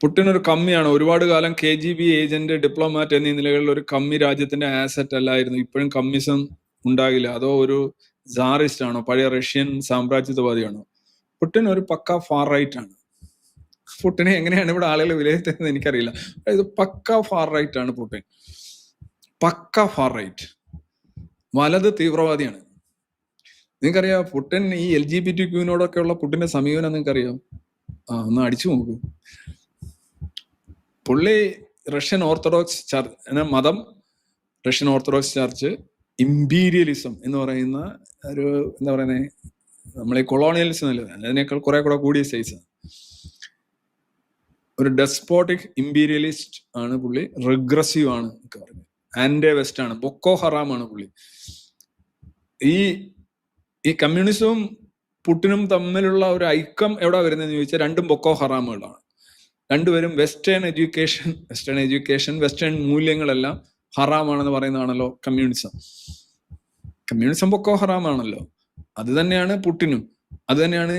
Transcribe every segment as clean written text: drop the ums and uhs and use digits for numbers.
Putin ഒരു കമ്മിയാണ്. ഒരുപാട് കാലം KGB ഏജന്റ്, ഡിപ്ലോമാറ്റ് എന്നീ നിലകളിൽ ഒരു കമ്മി രാജ്യത്തിന്റെ ആസറ്റ് അല്ലായിരുന്നു. ഇപ്പോഴും കമ്മ്യൂണിസം ഉണ്ടാകില്ല. അതോ ഒരു സാറിസ്റ്റ് ആണോ, പഴയ റഷ്യൻ സാമ്രാജ്യത്വവാദിയാണോ? പുടിൻ ഒരു പക്ക ഫാർ റൈറ്റ് ആണ്. പുടിനെ എങ്ങനെയാണ് ഇവിടെ ആളുകൾ വിലയിരുത്തുന്നത് എനിക്കറിയില്ല. അതായത് പക്ക ഫാർ റൈറ്റ് ആണ് പുടിൻ. പക്ക ഫാർ റൈറ്റ്, വലത് തീവ്രവാദിയാണ്. നിങ്ങൾക്കറിയാം പുടിൻ ഈ LGBTQ-നോടൊക്കെ ഉള്ള പുടിന്റെ സമീപനം നിങ്ങൾക്കറിയാം? ഒന്ന് അടിച്ചു നോക്കൂ. പുള്ളി റഷ്യൻ ഓർത്തഡോക്സ് ചർച്ച് മതം, റഷ്യൻ ഓർത്തഡോക്സ് ചർച്ച്, ഇമ്പീരിയലിസം എന്ന് പറയുന്ന ഒരു എന്താ പറയുന്നത്, നമ്മളെ കൊളോണിയലിസം അല്ല, അതിനേക്കാൾ കുറെ കൂടെ കൂടിയ സൈസാണ്. ഒരു ഡെസ്പോട്ടിക് ഇമ്പീരിയലിസ്റ്റ് ആണ് പുള്ളി. റിഗ്രസീവ് ആണ് ഒക്കെ പറഞ്ഞു. ആന്റി വെസ്റ്റ് ആണ്. ബൊക്കോ ഹറാം ആണ് പുള്ളി. ഈ കമ്മ്യൂണിസവും പുടിനും തമ്മിലുള്ള ഒരു ഐക്യം എവിടെ വരുന്നതെന്ന് ചോദിച്ചാൽ രണ്ടും ബൊക്കോ ഹറാമുകളാണ്. രണ്ടുപേരും വെസ്റ്റേൺ എഡ്യൂക്കേഷൻ, വെസ്റ്റേൺ മൂല്യങ്ങളെല്ലാം ഹറാമാണെന്ന് പറയുന്നതാണല്ലോ കമ്മ്യൂണിസം. കമ്മ്യൂണിസം ബൊക്കോ ഹറാമാണല്ലോ. അത് തന്നെയാണ് പുടിനും, അത് തന്നെയാണ്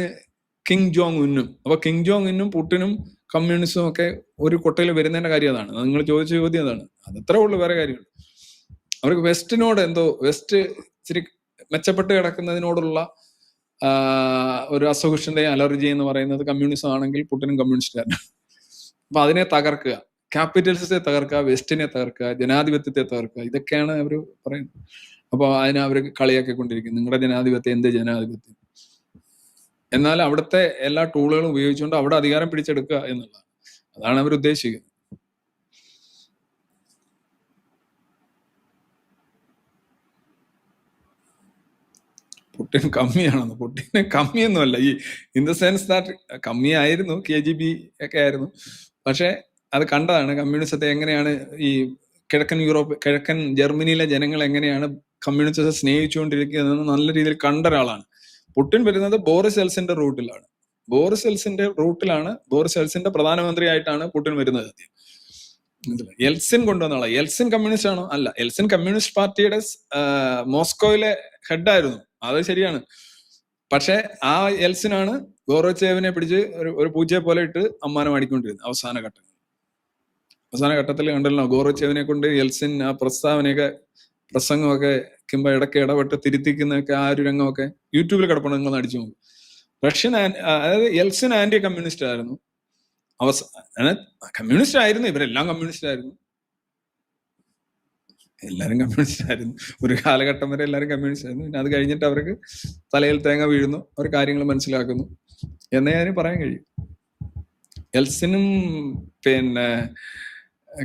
കിങ് ജോങ് ഉന്നും. അപ്പൊ കിങ് ജോങ് ഉന്നും പുടിനും കമ്മ്യൂണിസവും ഒക്കെ ഒരു കൊട്ടയിൽ വരുന്നതിന്റെ കാര്യം അതാണ്. നിങ്ങൾ ചോദിച്ച ചോദ്യം അതാണ്. അതത്രേ ഉള്ളു, വേറെ കാര്യമുള്ളൂ. അവർക്ക് വെസ്റ്റിനോട് എന്തോ, വെസ്റ്റ് ഇച്ചിരി മെച്ചപ്പെട്ട് കിടക്കുന്നതിനോടുള്ള ഒരു അസഹിഷ്ണുതയും അലർജി എന്ന് പറയുന്നത് കമ്മ്യൂണിസം ആണെങ്കിൽ പുടിനും കമ്മ്യൂണിസ്റ്റുകാരനാണ്. അപ്പൊ അതിനെ തകർക്കുക, ക്യാപിറ്റലിസത്തെ തകർക്കുക, വെസ്റ്റിനെ തകർക്കുക, ജനാധിപത്യത്തെ തകർക്കുക, ഇതൊക്കെയാണ് അവർ പറയുന്നത്. അപ്പൊ അതിനെ അവർ കളിയാക്കിക്കൊണ്ടിരിക്കും. നിങ്ങളുടെ ജനാധിപത്യം എന്ത് ജനാധിപത്യം? എന്നാൽ അവിടുത്തെ എല്ലാ ടൂളുകളും ഉപയോഗിച്ചുകൊണ്ട് അവിടെ അധികാരം പിടിച്ചെടുക്കുക എന്നുള്ളതാണ്. അതാണ് അവർ ഉദ്ദേശിക്കുന്നത്. പുടിൻ കമ്മിയാണെന്ന്? പുടിന് കമ്മിയൊന്നുമല്ല. ഈ ഇൻ ദ സെൻസ് ദാറ്റ് കമ്മിയായിരുന്നു, KGB ഒക്കെ ആയിരുന്നു. പക്ഷെ അത് കണ്ടതാണ് കമ്മ്യൂണിസത്തെ എങ്ങനെയാണ് ഈ കിഴക്കൻ ജർമ്മനിയിലെ ജനങ്ങൾ എങ്ങനെയാണ് കമ്മ്യൂണിസത്തെ സ്നേഹിച്ചുകൊണ്ടിരിക്കുന്നതെന്ന് നല്ല രീതിയിൽ കണ്ട ഒരാളാണ്. പുടിൻ വരുന്നത് ബോറിസ് എൽസിന്റെ റൂട്ടിലാണ്. ബോറിസ് എൽസിന്റെ പ്രധാനമന്ത്രിയായിട്ടാണ് പുടിൻ വരുന്നത്. എൽസിൻ കൊണ്ടുവന്ന എൽസിൻ കമ്മ്യൂണിസ്റ്റ് ആണോ? അല്ല. എൽസിൻ കമ്മ്യൂണിസ്റ്റ് പാർട്ടിയുടെ മോസ്കോയിലെ ഹെഡായിരുന്നു, അത് ശരിയാണ്. പക്ഷെ ആ എൽസിനാണ് ഗോർബച്ചേവിനെ പിടിച്ച് ഒരു പൂച്ചയെ പോലെ ഇട്ട് അമ്മാനം അടിക്കൊണ്ടിരുന്നത് അവസാന ഘട്ടത്തിൽ കണ്ടല്ലോ. ഗോർബച്ചേവിനെ കൊണ്ട് എൽസിൻ ആ പ്രസംഗമൊക്കെ കിംബ ഇടയ്ക്ക് ഇടപെട്ട് തിരുത്തിക്കുന്നൊക്കെ ആ ഒരു രംഗമൊക്കെ യൂട്യൂബിൽ കിടപ്പുണ്ട്, നിങ്ങൾ അടിച്ചു നോക്കും. അതായത് എൽസിൻ ആന്റി കമ്മ്യൂണിസ്റ്റ് ആയിരുന്നു. കമ്മ്യൂണിസ്റ്റ് ആയിരുന്നു, ഇവരെല്ലാം കമ്മ്യൂണിസ്റ്റ് ആയിരുന്നു. എല്ലാവരും കമ്മ്യൂണിസ്റ്റ് ആയിരുന്നു ഒരു കാലഘട്ടം വരെ. എല്ലാവരും കമ്മ്യൂണിസ്റ്റ് ആയിരുന്നു. പിന്നെ അത് കഴിഞ്ഞിട്ട് അവർക്ക് തലയിൽ തേങ്ങ വീഴുന്നു, അവർ കാര്യങ്ങൾ മനസ്സിലാക്കുന്നു എന്നേ അതിന് പറയാൻ കഴിയും. എൽസിനും പിന്നെ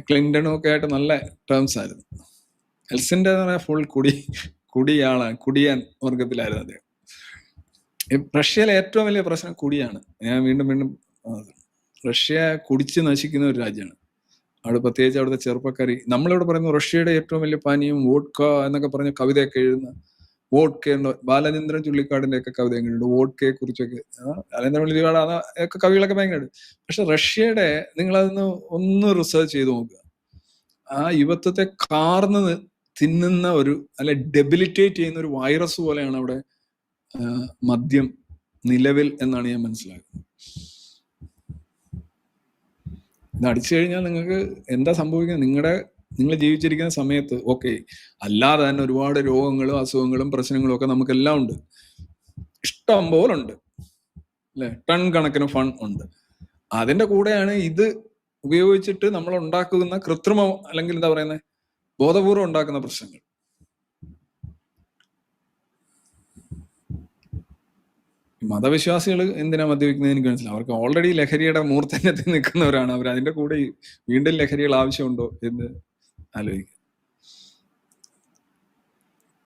ക്ലിന്റണും ഒക്കെ ആയിട്ട് നല്ല ടേംസ് ആയിരുന്നു. എൽസിന്റെ ഫുൾ കുടിയാൻ വർഗത്തിലായിരുന്നു അദ്ദേഹം. റഷ്യയിലെ ഏറ്റവും വലിയ പ്രശ്നം കുടിയാണ്. ഞാൻ വീണ്ടും റഷ്യ കുടിച്ച് നശിക്കുന്ന ഒരു രാജ്യമാണ്. അവിടെ പ്രത്യേകിച്ച് അവിടുത്തെ ചെറുപ്പക്കാരി, നമ്മളിവിടെ പറയുന്നു റഷ്യയുടെ ഏറ്റവും വലിയ പാനീയം വോഡ്ക എന്നൊക്കെ പറഞ്ഞ കവിതയൊക്കെ എഴുതുന്ന വോഡ്ക, ബാലചന്ദ്രൻ ചുള്ളിക്കാടിന്റെ ഒക്കെ കവിത എങ്ങനെയുണ്ട് വോഡ്കയെ കുറിച്ചൊക്കെ. ബാലചന്ദ്രൻ ചുള്ളിക്കാട് ഒക്കെ കവികളൊക്കെ ഭയങ്കര. പക്ഷെ റഷ്യയുടെ നിങ്ങളതൊന്ന് ഒന്ന് റിസർച്ച് ചെയ്ത് നോക്കുക. ആ യുവത്വത്തെ കാർന്ന് തിന്നുന്ന ഒരു അല്ലെ ഡെബിലിറ്റേറ്റ് ചെയ്യുന്ന ഒരു വൈറസ് പോലെയാണ് അവിടെ മദ്യം നിലവിൽ എന്നാണ് ഞാൻ മനസ്സിലാക്കുന്നത്. ഇത് അടിച്ചു കഴിഞ്ഞാൽ നിങ്ങൾക്ക് എന്താ സംഭവിക്കുന്നത്? നിങ്ങൾ ജീവിച്ചിരിക്കുന്ന സമയത്ത് ഓക്കെ, അല്ലാതെ തന്നെ ഒരുപാട് രോഗങ്ങളും അസുഖങ്ങളും പ്രശ്നങ്ങളും ഒക്കെ നമുക്കെല്ലാം ഉണ്ട്, ഇഷ്ടം പോലെ ഉണ്ട് അല്ലെ, ടൺ കണക്കിന് ഫണ്ട് ഉണ്ട്. അതിന്റെ കൂടെയാണ് ഇത് ഉപയോഗിച്ചിട്ട് നമ്മൾ ഉണ്ടാക്കുന്ന കൃത്രിമം അല്ലെങ്കിൽ എന്താ പറയുന്നത് ബോധപൂർവം ഉണ്ടാക്കുന്ന പ്രശ്നങ്ങൾ. മതവിശ്വാസികൾ എന്തിനാ മദ്യപിക്കുന്നത് എനിക്ക് മനസ്സിലാവും. അവർക്ക് ഓൾറെഡി ലഹരിയുടെ മൂർധന്യത്തിൽ നിൽക്കുന്നവരാണ് അവർ. അതിന്റെ കൂടെ വീണ്ടും ലഹരികൾ ആവശ്യമുണ്ടോ എന്ന് ആലോചിക്കുക.